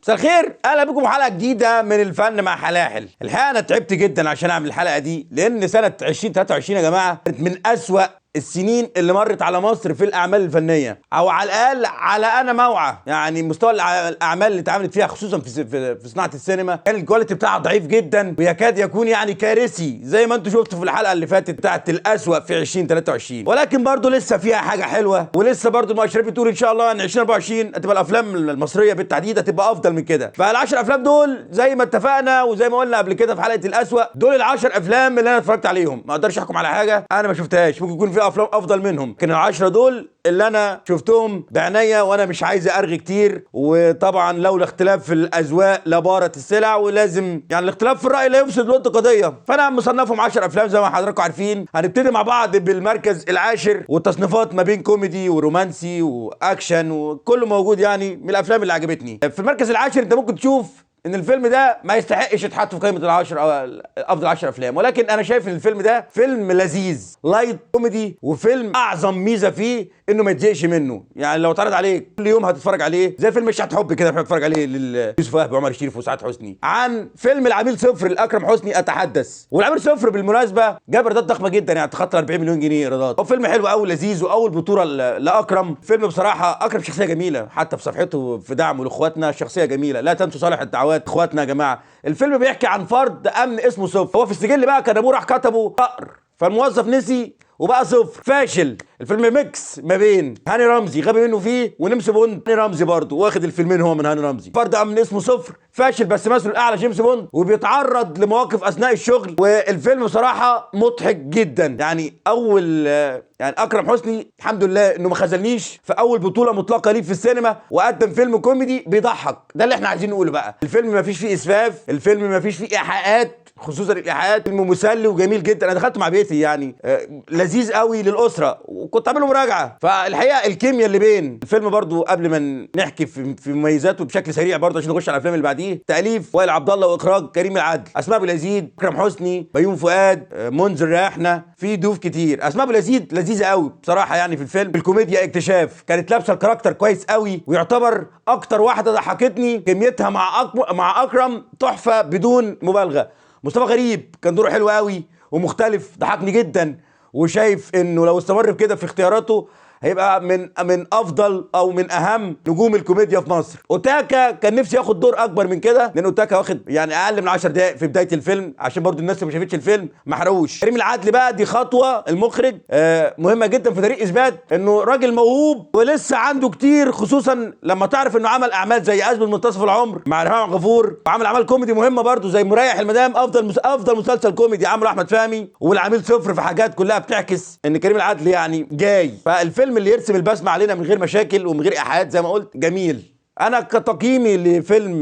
مساء الخير، اهلا بكم في حلقه جديده من الفن مع حلاحل. الحقيقه انا تعبت جدا عشان اعمل الحلقه دي، لان سنه 2023 يا جماعه كانت من اسوأ السنين اللي مرت على مصر في الاعمال الفنيه، او على الاقل على انا موعى. يعني مستوى الاعمال اللي اتعملت فيها خصوصا في صناعه السينما كان الكواليتي بتاعها ضعيف جدا، ويكاد يكون يعني كارثي زي ما انتم شفتوا في الحلقه اللي فاتت بتاعت الاسوأ في 2023. ولكن برضه لسه فيها حاجه حلوه، ولسه برضه المؤشرات بتقول ان شاء الله ان 2024 هتبقى الافلام المصريه بالتحديد هتبقى افضل من كده. فال10 افلام دول زي ما اتفقنا وزي ما قلنا قبل كده في حلقه الاسوأ، دول ال10 افلام اللي انا اتفرجت عليهم. ما اقدرش احكم على حاجه انا ما شفتهاش، ممكن يكون في افلام افضل منهم، لكن ال10 دول اللي انا شفتهم بعناية وانا مش عايز ارغي كتير. وطبعا لولا اختلاف في الاذواق لبارت السلع، ولازم يعني الاختلاف في الراي لا يفسد ود قضيه. فانا مصنفهم 10 افلام زي ما حضراتكم عارفين. هنبتدي مع بعض بالمركز العاشر، والتصنيفات ما بين كوميدي ورومانسي واكشن وكله موجود، يعني من الافلام اللي عجبتني. في المركز العاشر انت ممكن تشوف ان الفيلم ده ما يستحقش يتحط في قائمه العشر او افضل 10 افلام، ولكن انا شايف ان الفيلم ده فيلم لذيذ لايت كوميدي، وفيلم اعظم ميزه فيه انه ما يتزهقش منه. يعني لو اتعرض عليك كل يوم هتتفرج عليه، زي فيلم مشهد حب كده بتتفرج عليه ليوسف وهبي وعمر الشريف وسعاد حسني. عن فيلم العميل صفر لاكرم حسني اتحدث. والعميل صفر بالمناسبه جاب ايرادات ضخمه جدا، يعني تخطى 40 مليون جنيه ايرادات. هو فيلم حلو قوي لذيذ، واول بطوله لاكرم. فيلم بصراحه اكرم شخصيه جميله، حتى في صفحته في دعمه لاخواتنا شخصيه جميله. لا تنسوا صالح الدعوات اخواتنا يا جماعه. الفيلم بيحكي عن فرد امن اسمه صفر. هو في السجل بقى كان ابوه راح كتبه فقر، فالموظف نسي وبقى صفر فاشل. الفيلم ميكس ما بين هاني رمزي غبي منه فيه ونمس بوند. هاني رمزي برضه واخد الفيلمين هو من هاني رمزي. فرد امن اسمه صفر فاشل بس مثله الاعلى جيمس بوند، وبيتعرض لمواقف اثناء الشغل. والفيلم بصراحه مضحك جدا. يعني يعني اكرم حسني الحمد لله انه ما خذلنيش في اول بطوله مطلقه ليه في السينما، وقدم فيلم كوميدي بيضحك. ده اللي احنا عايزين نقوله بقى. الفيلم ما فيش فيه اسفاف، الفيلم ما فيش فيه ايحاءات، خصوصا الايحاءات. فيلم مسلي وجميل جدا. انا دخلت مع بيتي، يعني لذيذ قوي للاسره، وكنت عامله مراجعه. فالحقيقه الكيمياء اللي بين الفيلم برضو، قبل ما نحكي في مميزاته بشكل سريع برضو عشان نخش على الافلام اللي بعديه. تاليف وائل عبد الله، واخراج كريم العدل، اسماء ابو اليزيد، اكرم حسني، بيومي فؤاد، منذر ريحنا، في ضيوف كتير. اسماء ابو اليزيد لذيذه قوي بصراحه، يعني في الفيلم الكوميديا اكتشاف. كانت لابسه الكاركتر كويس قوي، ويعتبر اكتر واحده ضحكتني. كميتها مع اكرم تحفه بدون مبالغه. مصطفى غريب كان دوره حلو قوي ومختلف، ضحكني جدا. وشايف انه لو استمر بكده في اختياراته هيبقى من افضل او من اهم نجوم الكوميديا في مصر. اوتاكا كان نفسي ياخد دور اكبر من كده، لان اوتاكا واخد يعني اقل من 10 دقائق في بدايه الفيلم، عشان برضو الناس اللي ما شافتش الفيلم ما حرقوش. كريم العدل بقى دي خطوه المخرج مهمه جدا في طريق اثبات انه راجل موهوب ولسه عنده كتير، خصوصا لما تعرف انه عمل اعمال زي ازمه منتصف العمر مع ريهام غفور، وعمل اعمال كوميدي مهمه برضو زي مريح المدام، افضل مسلسل كوميدي عمله احمد فهمي. والعميل صفر في حاجات كلها بتعكس ان كريم العدل يعني جاي. فالفيلم اللي يرسم البسمه علينا من غير مشاكل ومن غير ايحاءات زي ما قلت جميل. انا كتقييمي لفيلم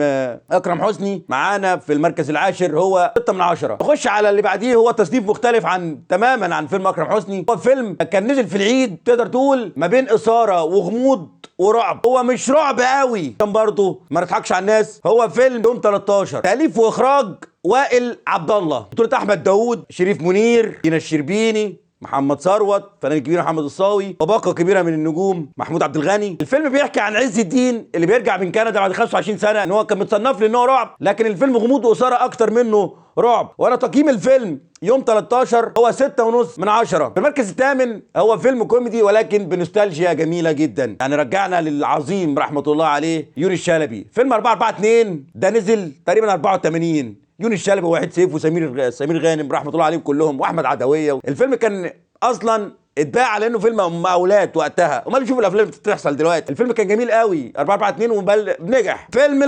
اكرم حسني معانا في المركز العاشر هو 6 من 10. نخش على اللي بعديه، هو تصنيف مختلف تماما عن فيلم اكرم حسني. هو فيلم كان نزل في العيد، تقدر تقول ما بين اثاره وغموض ورعب. هو مش رعب قوي كان برضه، ما نضحكش على الناس. هو فيلم يوم 13، تاليف واخراج وائل عبد الله، بطولة احمد داوود، شريف منير، دينا الشربيني، محمد ثروت، فنان كبير محمد الصاوي، وباقه كبيره من النجوم، محمود عبد الغني. الفيلم بيحكي عن عز الدين اللي بيرجع من كندا بعد 25 سنه. ان هو كان متصنف لي ان هو رعب، لكن الفيلم غموض واثاره اكتر منه رعب. وانا تقييم الفيلم يوم 13 هو 6.5 من 10. في المركز الثامن هو فيلم كوميدي ولكن بنوستالجيا جميله جدا، يعني رجعنا للعظيم رحمه الله عليه يونس الشلبي. فيلم 442 ده نزل تقريبا 84. يونس الشلبي ووحيد سيف وسمير غانم رحمه الله عليهم كلهم، واحمد عدويه. الفيلم كان اصلا اتباع على انه فيلم مقاولات وقتها، امال نشوف الافلام اللي بتحصل دلوقتي. الفيلم كان جميل قوي 442 ونجح. فيلم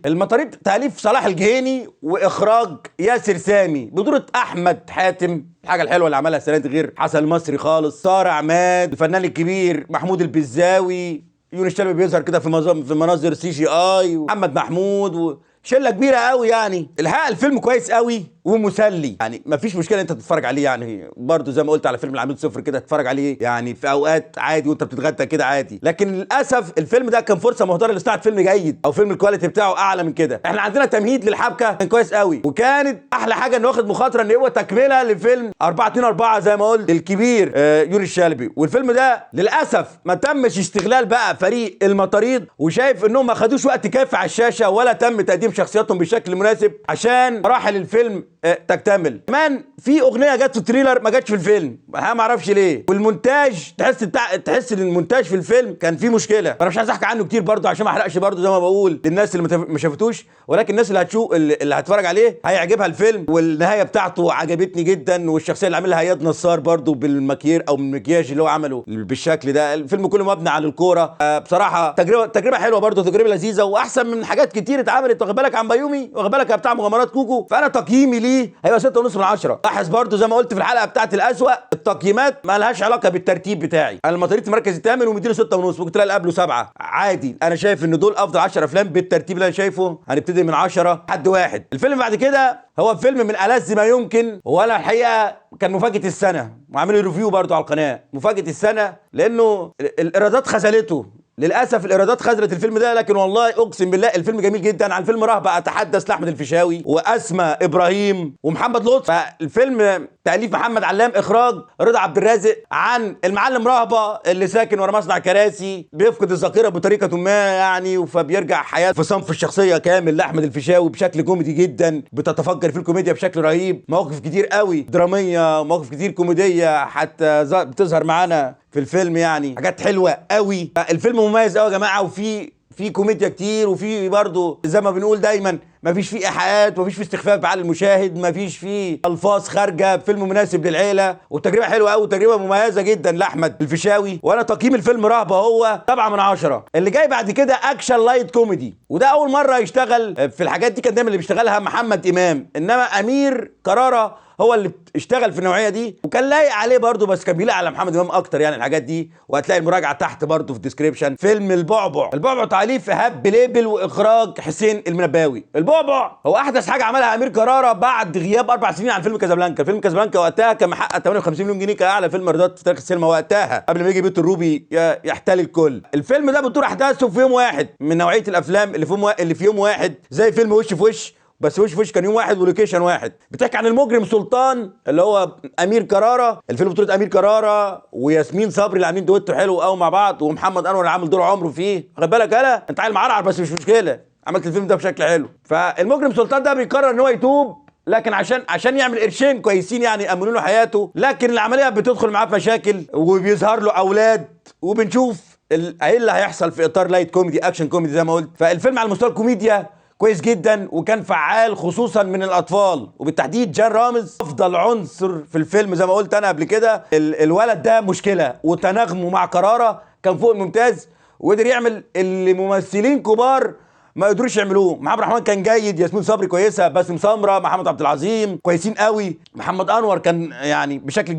المطاريد تاليف صلاح الجهيني واخراج ياسر سامي، بطولة احمد حاتم. الحاجه الحلوه اللي عملها السنه دي غير حسن المصري خالص، سارة عماد، الفنان الكبير محمود البزاوي، يونس الشلبي بيظهر كده في مناظر CGI، ومحمد محمود شله كبيره قوي يعني. الحقيقه الفيلم كويس قوي ومسلي، يعني مفيش مشكله انت تتفرج عليه، يعني برضو زي ما قلت على فيلم العميل صفر كده تتفرج عليه يعني في اوقات عادي وانت بتتغدى كده عادي. لكن للاسف الفيلم ده كان فرصه مهدره لصناعه فيلم جيد او فيلم الكواليتي بتاعه اعلى من كده. احنا عندنا تمهيد للحبكه كان كويس قوي، وكانت احلى حاجه انه واخد مخاطره ان هو تكمله لفيلم 4-2-4 زي ما قلت الكبير يوري الشلبي. والفيلم ده للاسف ما تمش استغلال بقى فريق المطاريد، وشايف انهم ما خدوش وقت كافي على الشاشه ولا تم تقديم شخصياتهم بشكل مناسب عشان مراحل الفيلم تكتمل. كمان في اغنيه جت في التريلر ما جاتش في الفيلم، انا ما اعرفش ليه. والمونتاج تحس ان المونتاج في الفيلم كان فيه مشكله. انا مش عايز احكي عنه كتير برضه عشان ما احرقش برضه زي ما بقول للناس اللي ما شافتوش، ولكن الناس اللي هتشوف اللي هتتفرج عليه هيعجبها الفيلم. والنهايه بتاعته عجبتني جدا، والشخصيه اللي عاملها اياد نصار برضه بالمكير او المكياج اللي هو عمله بالشكل ده. الفيلم كله مبني على الكوره. بصراحه تجربه حلوه برضه، تجربه لذيذه واحسن من حاجات كتير اتعملت. واخد بالك عن بيومي، واخد بالك بتاع مغامرات كوكو. فانا تقييمي ليه هيبقى 6.5 من 10. لاحظ برضو زي ما قلت في الحلقه بتاعت الاسوأ، التقييمات ما لهاش علاقه بالترتيب بتاعي. انا المطاريد في المركز الثامن ومديله 6.5، ممكن تلاقي اللي قبله 7 عادي. انا شايف ان دول افضل 10 افلام بالترتيب اللي انا شايفه. هنبتدي من 10 لحد 1. الفيلم بعد كده هو فيلم من ألذ ما يمكن، وانا الحقيقه كان مفاجاه السنه، وعامل ريفيو برضو على القناه مفاجاه السنه، لانه الايرادات خذلته. للاسف الايرادات خذلت الفيلم ده، لكن والله اقسم بالله الفيلم جميل جدا. عن فيلم رهبه اتحدث لاحمد الفيشاوي واسماء ابراهيم ومحمد لطفي. فالفيلم تاليف محمد علام، اخراج رضا عبد الرازق، عن المعلم رهبه اللي ساكن ورا مصنع كراسي، بيفقد الذاكره بطريقه ما يعني، فبيرجع حياه في صنف الشخصيه كامل لاحمد الفيشاوي بشكل كوميدي جدا. بتتفجر في الكوميديا بشكل رهيب، مواقف كتير قوي دراميه، مواقف كتير كوميديه حتى بتظهر معانا في الفيلم، يعني حاجات حلوه قوي. الفيلم مميز قوي يا جماعه، وفي كوميديا كتير، وفي برضه زي ما بنقول دايما مفيش فيه ايحاءات، مفيش فيه استخفاف على المشاهد، مفيش فيه الفاظ خارجه. فيلم مناسب للعيله، وتجربه حلوه قوي، تجربه مميزه جدا لاحمد الفيشاوي. وانا تقييم الفيلم رهبه هو 7 من 10. اللي جاي بعد كده اكشن لايت كوميدي، وده اول مره يشتغل في الحاجات دي. كان دايما اللي بيشتغلها محمد امام، انما امير كرارة هو اللي اشتغل في النوعيه دي، وكان لايق عليه برضه، بس كان بيلاقي على محمد امام اكتر يعني الحاجات دي. وهتلاقي المراجعه تحت برضه في الديسكريبشن. فيلم البعبع تاليف ايهاب بليبل واخراج حسين المنباوي. البعبع هو احدث حاجه عملها امير كرارة بعد غياب 4 سنين عن فيلم كازابلانكا. فيلم كازابلانكا وقتها كان محقق 58 مليون جنيه كاعلى فيلم ايرادات في تاريخ السينما وقتها، قبل ما يجي بيت الروبي يحتل الكل. الفيلم ده بتدور احداثه في يوم واحد، من نوعيه الافلام اللي في يوم واحد، زي فيلم وش في وش، بس وش في وش كان يوم واحد ولوكيشن واحد. بتحكي عن المجرم سلطان اللي هو امير كرارة. الفيلم بطولة امير كرارة وياسمين صبري اللي عاملين دويتو حلو قوي مع بعض، ومحمد انور اللي عامل دور عمره فيه. خد بالك يالا انت عيل معرعر بس مش مشكله، عملت الفيلم ده بشكل حلو. فالمجرم سلطان ده بيقرر ان هو يتوب، لكن عشان يعمل قرشين كويسين يعني يامنوا له حياته، لكن العمليه بتدخل معاه في مشاكل، وبيظهر له اولاد، وبنشوف ايه اللي هيحصل في اطار لايت كوميدي اكشن كوميدي زي ما قلت. فالفيلم على مستوى الكوميديا كويس جدا، وكان فعال خصوصا من الاطفال، وبالتحديد جان رامز افضل عنصر في الفيلم. زي ما قلت انا قبل كده الولد ده مشكله، وتناغمه مع كرارة كان فوق الممتاز، وقدر يعمل اللي ممثلين كبار ما قدروش يعملوه. محمد رحمن كان جيد، ياسمين صبري كويسه، باسم سمره، محمد عبد العظيم كويسين قوي، محمد انور كان يعني بشكل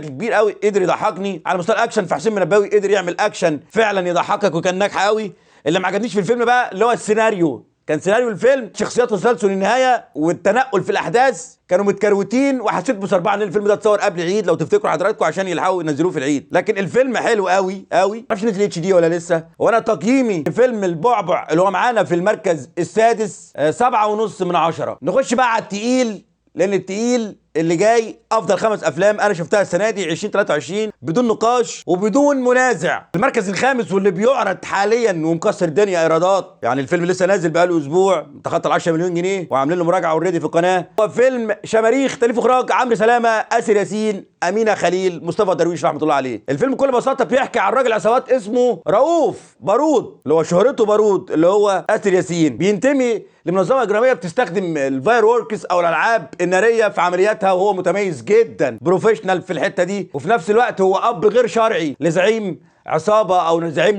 كبير قوي قدر يضحكني. على مستوى الاكشن فحسين منباوي قدر يعمل اكشن فعلا يضحكك، وكان ناجح قوي. اللي ما عجبنيش في الفيلم بقى اللي هو السيناريو. كان سيناريو الفيلم شخصيات تسلسل النهايه والتنقل في الاحداث كانوا متكروتين، وحسيت بصربعه ان الفيلم ده اتصور قبل العيد لو تفتكروا حضراتكم عشان يلحقوا ينزلوه في العيد. لكن الفيلم حلو قوي قوي، معرفش نزل اتش دي ولا لسه. وانا تقييمي فيلم البعبع اللي هو معانا في المركز السادس 7.5 من 10. نخش بقى على التقيل، لان التقيل اللي جاي افضل 5 افلام انا شفتها السنه دي 2023 بدون نقاش وبدون منازع. المركز الخامس واللي بيعرض حاليا ومكسر الدنيا ايرادات، يعني الفيلم لسه نازل بقاله اسبوع تخطى ال 10 مليون جنيه وعاملين له مراجعه اوريدي في القناه. هو فيلم شماريخ، تاليف اخراج عمرو سلامه، آسر ياسين، امينه خليل، مصطفى درويش رحمه الله عليه. الفيلم بكل بساطه بيحكي عن راجل عصابات اسمه رؤوف بارود، اللي هو شهرته بارود، اللي هو آسر ياسين. بينتمي لمنظمه اجراميه بتستخدم الفاير ووركس او الالعاب الناريه في عملياتها، وهو متميز جدا بروفيشنال في الحته دي. وفي نفس الوقت هو اب غير شرعي لزعيم عصابه او زعيم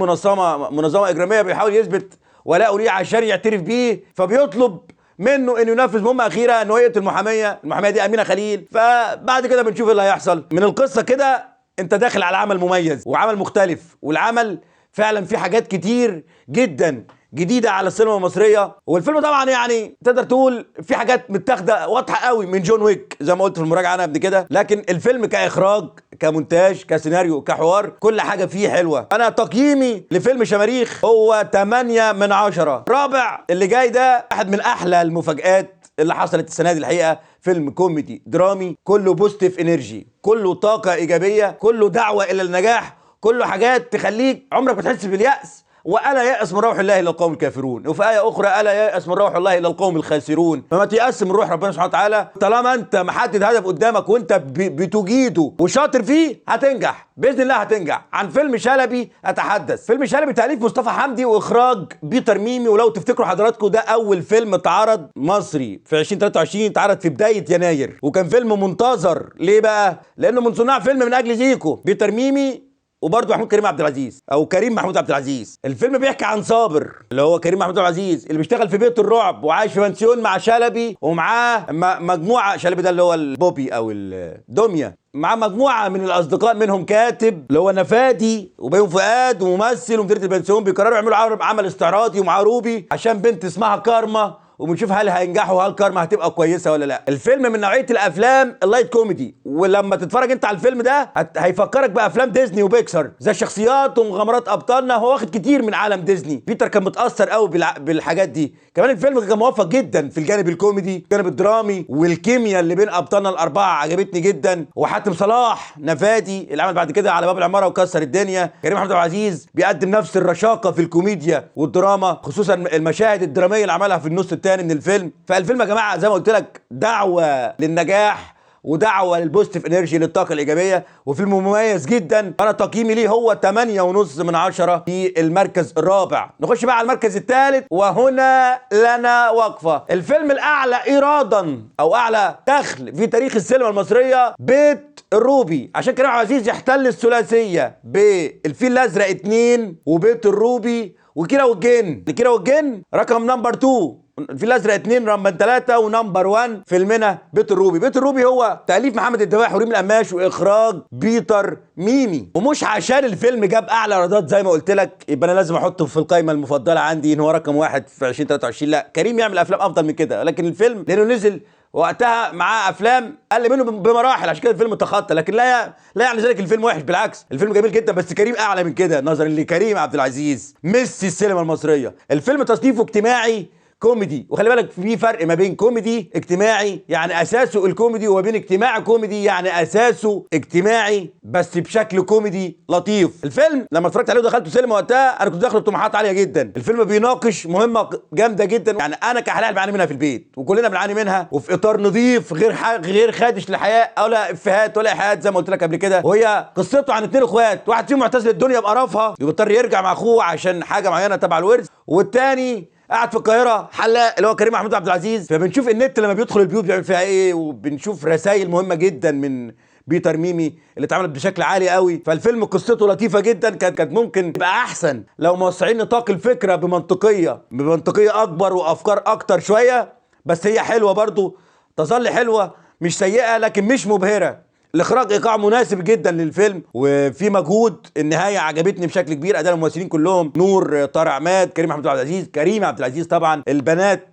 منظمه اجراميه بيحاول يثبت ولاءه ليه عشان يعترف بيه، فبيطلب منه انه ينفذ مهمه اخيره انه يقتل المحاميه دي امينه خليل. فبعد كده بنشوف ايه اللي هيحصل من القصه. كده انت داخل على عمل مميز وعمل مختلف، والعمل فعلا فيه حاجات كتير جدا جديده على السينما المصريه. والفيلم طبعا يعني تقدر تقول في حاجات متاخده واضحه قوي من جون ويك زي ما قلت في المراجعه انا قبل كده، لكن الفيلم كاخراج كمونتاج كسيناريو كحوار كل حاجه فيه حلوه. انا تقييمي لفيلم شماريخ هو 8 من 10. رابع اللي جاي ده واحد من احلى المفاجآت اللي حصلت السنه دي الحقيقه. فيلم كوميدي درامي كله بوزيتيف انرجي، كله طاقه ايجابيه، كله دعوه الى النجاح، كله حاجات تخليك عمرك ما تحس باليأس. وألا يأس من روح الله إلا القوم الكافرون، وفي آية أخرى ألا يأس من روح الله إلا القوم الخاسرون. فما تيأس من روح ربنا سبحانه وتعالى، طالما أنت محدد هدف قدامك وأنت بتجيده وشاطر فيه هتنجح بإذن الله، هتنجح. عن فيلم شلبي أتحدث. فيلم شلبي تأليف مصطفى حمدي وإخراج بيتر ميمي. ولو تفتكروا حضراتكم ده أول فيلم اتعرض مصري في 2023، اتعرض في بداية يناير، وكان فيلم منتظر. ليه بقى؟ لأنه من صناع فيلم من أجل زيكو بيتر ميمي وبرضه محمود كريم عبد العزيز او كريم محمود عبد العزيز. الفيلم بيحكي عن صابر اللي هو كريم محمود عبد العزيز اللي بيشتغل في بيت الرعب وعايش في بنسيون مع شلبي، ومعاه مجموعه. شلبي ده اللي هو البوبي او الدميه، مع مجموعه من الاصدقاء منهم كاتب اللي هو نفادي وبيوم فؤاد وممثل ومديرة البنسيون. بيقرروا يعملوا عمل استعراضي ومعاه روبي عشان بنت اسمها كارما، وبنشوف هل هينجحوا، هل كارما هتبقى كويسه ولا لا. الفيلم من نوعيه الافلام اللايت كوميدي، ولما تتفرج انت على الفيلم ده هيفكرك بافلام ديزني وبيكسر زي الشخصيات ومغامرات ابطالنا. هو واخد كتير من عالم ديزني. بيتر كان متاثر قوي بالحاجات دي. كمان الفيلم كان موفق جدا في الجانب الكوميدي، الجانب الدرامي، والكيمياء اللي بين ابطالنا الاربعه عجبتني جدا. وحاتم صلاح نفادي اللي عمل بعد كده على باب العماره وكسر الدنيا. كريم محمود عبد العزيز بيقدم نفس الرشاقه في الكوميديا والدراما، خصوصا المشاهد الدراميه اللي عملها في النص الثاني من الفيلم. فالفيلم يا جماعه زي ما قلت لك دعوه للنجاح ودعوه للبوزيتيف انرجي، للطاقه الايجابيه، وفيلم مميز جدا. انا تقييمي ليه هو 8.5 من 10 في المركز الرابع. نخش بقى على المركز الثالث، وهنا لنا وقفه. الفيلم الاعلى ايرادا او اعلى دخل في تاريخ السينما المصريه، بيت الروبي، عشان كريم عبد العزيز يحتل الثلاثيه بالفيل الازرق 2 وبيت الروبي وكيرة والجن. كيرة والجن رقم نمبر 2، الفيل الازرق 2 رقم 3، ونمبر 1 فيلمنا بيت الروبي. بيت الروبي هو تأليف محمد الدواحي وريم القماش واخراج بيتر ميمي. ومش عشان الفيلم جاب اعلى ايرادات زي ما قلت لك يبقى انا لازم احطه في القائمه المفضله عندي ان هو رقم 1 في 2023. لا، كريم يعمل افلام افضل من كده، لكن الفيلم لانه نزل وقتها معاه افلام اقل منه بمراحل عشان كده الفيلم تخطى. لكن لا يعني ذلك الفيلم وحش، بالعكس الفيلم جميل جدا، بس كريم اعلى من كده نظرا لكريم عبد العزيز ميسي السينما المصريه. الفيلم تصنيفه اجتماعي كوميدي، وخلي بالك في فرق ما بين كوميدي اجتماعي يعني اساسه الكوميدي، وما بين اجتماعي كوميدي يعني اساسه اجتماعي بس بشكل كوميدي لطيف. الفيلم لما اتفرجت عليه ودخلته سينما وقتها انا كنت داخل بطموحات عاليه جدا. الفيلم بيناقش مهمه جامده جدا، يعني انا كحلال بعاني منها في البيت وكلنا بنعاني منها، وفي اطار نظيف غير خادش للحياه ولا افيهات ولا ايحاءات زي ما قلت لك قبل كده. وهي قصته عن 2 اخوات، واحد فيهم معتزل الدنيا بقرفها وبيضطر يرجع مع اخوه عشان حاجه معينه تبع الورث، والتاني قاعد في القاهره حلاق اللي هو كريم محمود عبد العزيز. فبنشوف النت لما بيدخل البيوت بيعمل فيها ايه، وبنشوف رسائل مهمه جدا من بيتر ميمي اللي اتعملت بشكل عالي قوي. فالفيلم قصته لطيفه جدا، كانت ممكن تبقى احسن لو موسعين نطاق الفكره بمنطقيه اكبر وافكار اكتر شويه، بس هي حلوه برضو، تظل حلوه مش سيئه لكن مش مبهره. الاخراج ايقاع مناسب جدا للفيلم وفي مجهود. النهايه عجبتني بشكل كبير، اداء الممثلين كلهم، نور، طارق عماد، كريم محمود عبد العزيز، كريم عبد العزيز طبعا،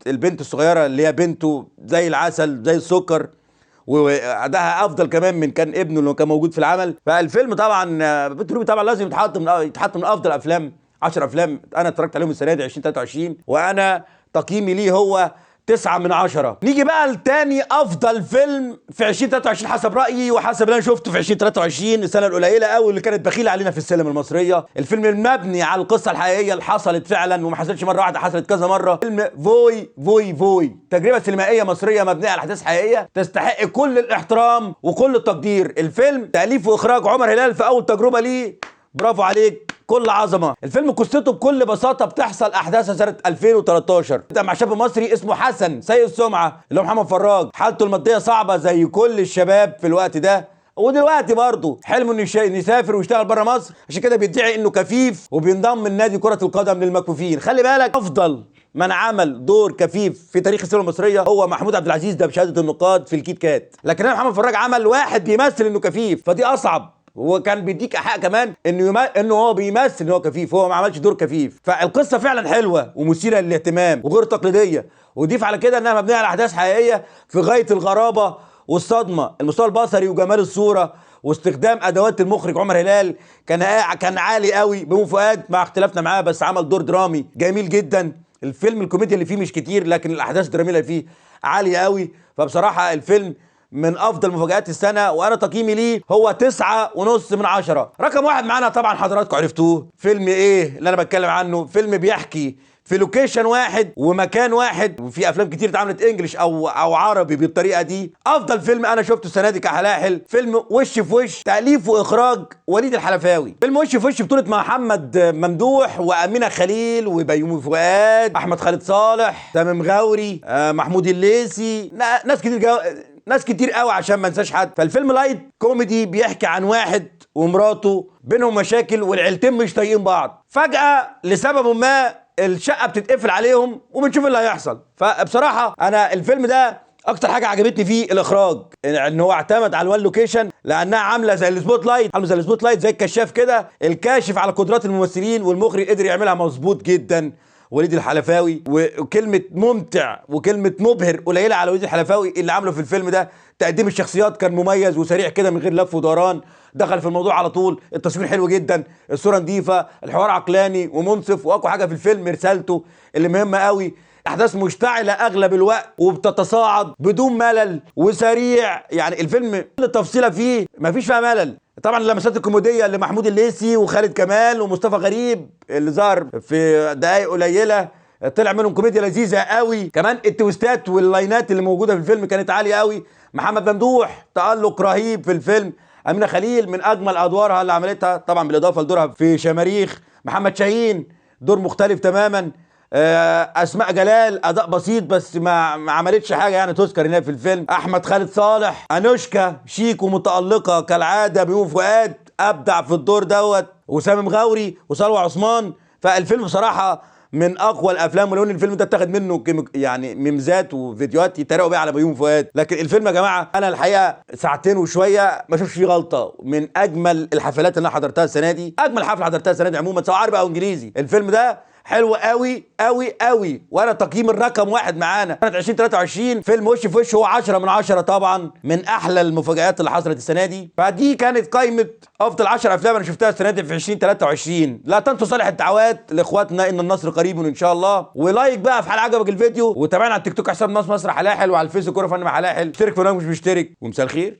البنت الصغيره اللي هي بنته زي العسل زي السكر، واداها افضل كمان من كان ابنه اللي كان موجود في العمل. فالفيلم طبعا بيت الروبي طبعا لازم يتحط من افضل افلام 10 افلام انا اتفرجت عليهم السنه دي 2023، وانا تقييمي ليه هو 9 من 10. نيجي بقى لتاني افضل فيلم في 2023 حسب رايي وحسب اللي انا شفته في 2023، السنه القليله قوي اللي كانت بخيله علينا في السينما المصريه. الفيلم المبني على القصه الحقيقيه اللي حصلت فعلا وما حصلتش مره واحده، حصلت كذا مره. فيلم فوي فوي فوي، تجربه سينمائيه مصريه مبنيه على احداث حقيقيه تستحق كل الاحترام وكل التقدير. الفيلم تاليف واخراج عمر هلال في اول تجربه ليه، برافو عليك، كل عظمه. الفيلم قصته بكل بساطه بتحصل احداثها سنه 2013 مع شاب مصري اسمه حسن سيء السمعه اللي هو محمد فراج، حالته الماديه صعبه زي كل الشباب في الوقت ده، ودلوقتي برضه حلمه انه يسافر ويشتغل بره مصر، عشان كده بيدعي انه كفيف وبينضم من نادي كره القدم للمكفوفين. خلي بالك افضل من عمل دور كفيف في تاريخ السينما المصريه هو محمود عبد العزيز، ده بشهاده النقاد في الكيت كات، لكن محمد فراج عمل واحد بيمثل انه كفيف، فدي اصعب وكان بيديك ايحاء كمان انه هو بيمثل ان هو كفيف، هو ما عملش دور كفيف. فالقصه فعلا حلوه ومثيره للاهتمام وغير تقليديه، وضيف على كده انها مبنيه على احداث حقيقيه في غايه الغرابه والصدمه. المستوى البصري وجمال الصوره واستخدام ادوات المخرج عمر هلال كان عالي قوي. بيومي فؤاد مع اختلافنا معاه بس عمل دور درامي جميل جدا. الفيلم الكوميديا اللي فيه مش كتير، لكن الاحداث الدراميه اللي فيه عاليه قوي. فبصراحه الفيلم من افضل مفاجآت السنه، وانا تقييمي ليه هو 9.5/10. رقم واحد معانا طبعا حضراتكم عرفتوه. فيلم ايه اللي انا بتكلم عنه؟ فيلم بيحكي في لوكيشن واحد ومكان واحد، وفي افلام كتير اتعملت انجلش او عربي بالطريقه دي. افضل فيلم انا شفته السنه دي كحلاحل فيلم وش في وش، تاليف واخراج وليد الحلفاوي. فيلم وش في وش بطوله محمد ممدوح وامينه خليل وبيومي فؤاد، احمد خالد صالح، تامر غوري، محمود الليثي، ناس كتير قوي عشان ما انساش حد. فالفيلم لايت كوميدي بيحكي عن واحد ومراته بينهم مشاكل والعيلتين مش طايقين بعض. فجأة لسبب ما الشقة بتتقفل عليهم وبنشوف اللي هيحصل. فبصراحة انا الفيلم ده اكتر حاجة عجبتني فيه الاخراج، ان هو اعتمد على الوان لوكيشن، لانها عاملة زي السبوت لايت، زي الكشاف كده، الكاشف على قدرات الممثلين، والمخرج قدر يعملها مظبوط جدا وليد الحلفاوي. وكلمة ممتع وكلمة مبهر قليلة على وليد الحلفاوي اللي عمله في الفيلم ده. تقديم الشخصيات كان مميز وسريع كده من غير لف ودوران، دخل في الموضوع على طول. التصوير حلو جدا، الصورة نظيفة، الحوار عقلاني ومنصف، واقوى حاجة في الفيلم رسالته اللي مهمة قوي. احداث مشتعلة اغلب الوقت وبتتصاعد بدون ملل وسريع. يعني الفيلم كل تفصيلة فيه مفيش فيها ملل. طبعا اللمسات الكوميديه لمحمود الليثي وخالد كمال ومصطفى غريب اللي ظهر في دقائق قليله، طلع منهم كوميديا لذيذه قوي. كمان التويستات واللاينات اللي موجوده في الفيلم كانت عاليه قوي. محمد ممدوح تألق رهيب في الفيلم. امينه خليل من اجمل ادوارها اللي عملتها، طبعا بالاضافه لدورها في شماريخ. محمد شاهين دور مختلف تماما. اسماء جلال اداء بسيط بس ما عملتش حاجه يعني تذكر هنا في الفيلم. احمد خالد صالح، انوشكا شيك ومتالقه كالعاده. بيومي فؤاد ابدع في الدور دوت، وسامي غوري وسلوى عثمان. فالفيلم بصراحه من اقوى الافلام، ولو ان الفيلم ده اتاخد منه يعني ميمزات وفيديوهات يتريقوا بيها على بيومي فؤاد، لكن الفيلم يا جماعه انا الحقيقه ساعتين وشويه ما شفتش فيه غلطه. من اجمل الحفلات اللي انا حضرتها السنه دي، اجمل حفله حضرتها السنه دي عموما سواء عربي او انجليزي. الفيلم ده حلو قوي قوي قوي، وانا تقييم الرقم واحد معانا سنه 2023 فيلم وش في وش هو 10/10. طبعا من احلى المفاجآت اللي حصلت السنه دي. فدي كانت قائمه افضل 10 افلام انا شفتها السنه دي في 2023. لا تنسوا صالح الدعوات لاخواتنا ان النصر قريب ان شاء الله، ولايك بقى في حال عجبك الفيديو، وتابعنا على التيك توك حساب مصر حلاحل، وعلى الفيسبوك كوره فن مع حلاحل. اشترك في القناه مش مشترك، ومساء الخير.